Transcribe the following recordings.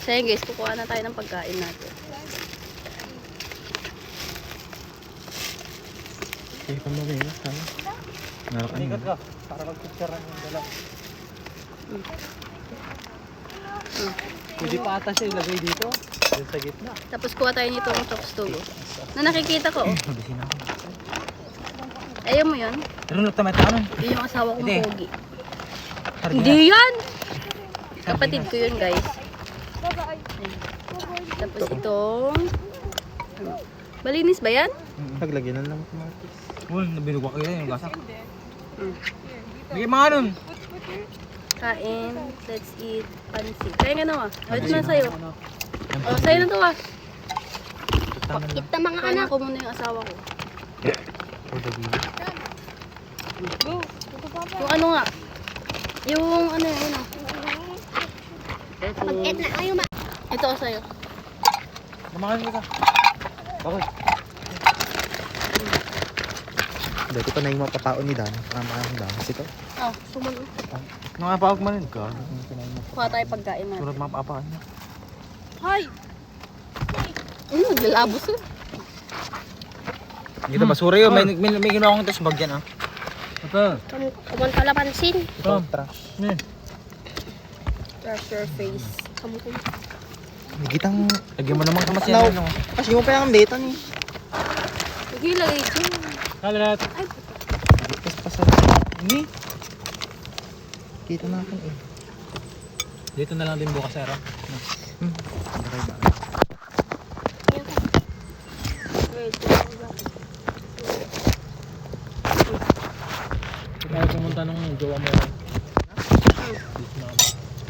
So yun guys, kukuha na tayo ng pagkain natin. Sige pa mo rin, sana. Narakan ka, para mag-picture yung dalaw. Pwede pa ata siya ilagay dito. Dito sa gitna. Tapos kuha tayo nito ng chopstugo. Na nakikita ko, oh. Mabisin ako. Ayaw mo yun? Pero nagtamay tayo nun. Yun yung asawa kong Hindi. pogi. Hindi yan! Kapatid ko yun, guys. Ayan. Tapos itong... Malinis ba yan? Naglagyan na lang kamatis. Uy, nabinugwa kayo yung gasak. Mm. Bigyan mga nun. Kain. Let's eat. Pansit. Kaya nga naman. Oh, ito na sa'yo. Oh, sa'yo na to ah. Kita mga Kaya anak. ko muna yung asawa ko. Yung ano nga. Yung ano yun ah. Pag-et na kayo ma. Ito oh, sa'yo. Namakan ka. Bakit? Dati pa na yung mapapaon ni Dan. Ang Dan. Ito. Oh, sumunod. Nakapawag man rin ka. Kuha tayo pagkain natin. Surat mapapaon niya. Hi! Naglalabos eh. Dito basura yun. May ginawa akong tas bagyan ah. Ito. Kumanta la pansin. Ito. Trash. Brush your face. Nagitang... Lagyan mo naman kamas yan. Kasi mo pa yung beta ni. Sige, lagay ko. Kalat. Ay, Pas-pasan. Ini. Kita na ako eh. Dito na lang din bukas, Sarah. wait. Kaya pumunta nung jowa mo. Dito na.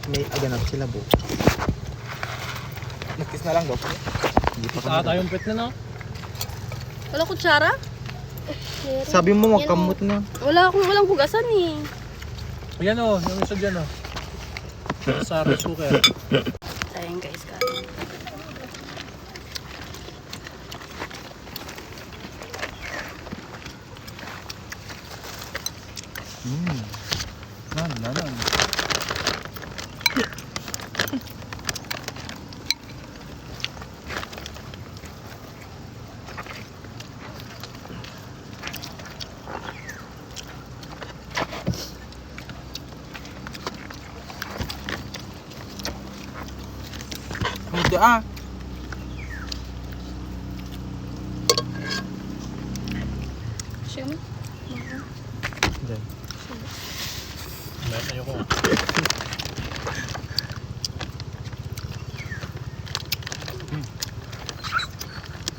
May aganap sila bu. Nagkis na lang daw. Hindi pa Saka tayong pet na no? Wala kutsara? Sabi mo magkamot na. Walang hugasan eh. Ayan o, yung isa dyan o. Sa rice cooker. Ayan guys, kain. Nan. Ito ah. Siya mo? Diyan. Meron tayo ko.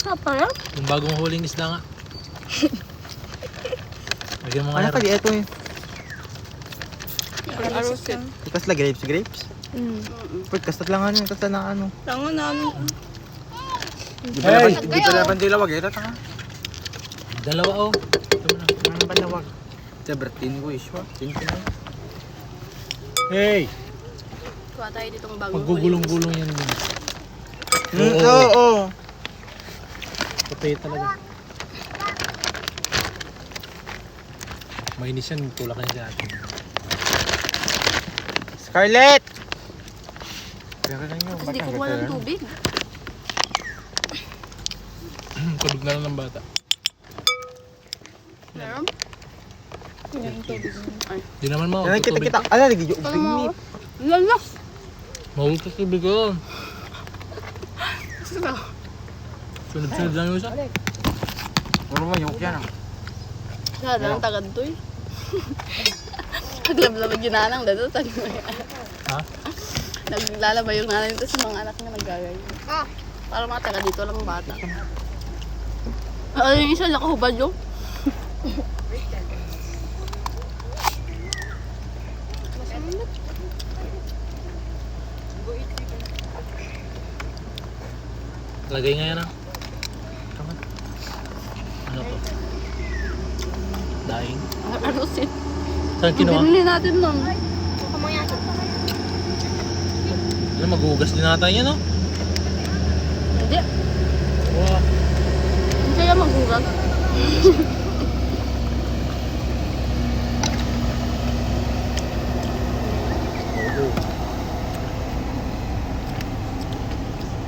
Apa ya? Yung bagong huling isda nga. Lagyan mo nga Ano yan. pa di ito eh. Arosin. Ikas la grapes. Pwede kastat lang ano, kastat na ano. Tango na ano. Hey! Hindi pa naman dilawag eh, tanga. Dalawa o. Ito mo na. Ano ba nawag? Sa Bertin ko iswa. Tintin na. Hey! Kuha tayo ditong bagong Maggugulong-gulong yan din. Oo. Patay talaga. Mainis yan, tulak yan sa atin. Scarlett! Pero lang yun. Tapos hindi ko ng tubig. Tulog na lang ng bata. Meron? Yung tubig. Ay. Di naman mo. Yan kita. Ala, lagi yung Ano mo? ubing Lala! Mahulog sa tubig ko. Sunod-sunod lang yung isa. Puro mo, yung yan ah. Sa lang tagad to eh. Naglablaban yung nanang dito. Ha? Naglalaba yung nanay nito sa mga anak na naggagay. Para mga taga dito lang ang bata. Yung isa nakahubad yung. Lagay nga yan ah. Ano to? Daing. Ano sin? Saan kinuha? Binili natin nun. Kamayati. Ano, maghugas din natin yan no? Hindi. Wow. Hindi kaya maghugas.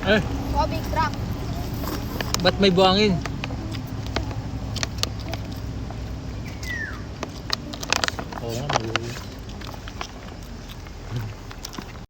Eh, Oh, big drop. ba't may buhangin? Oo nga, may buhangin.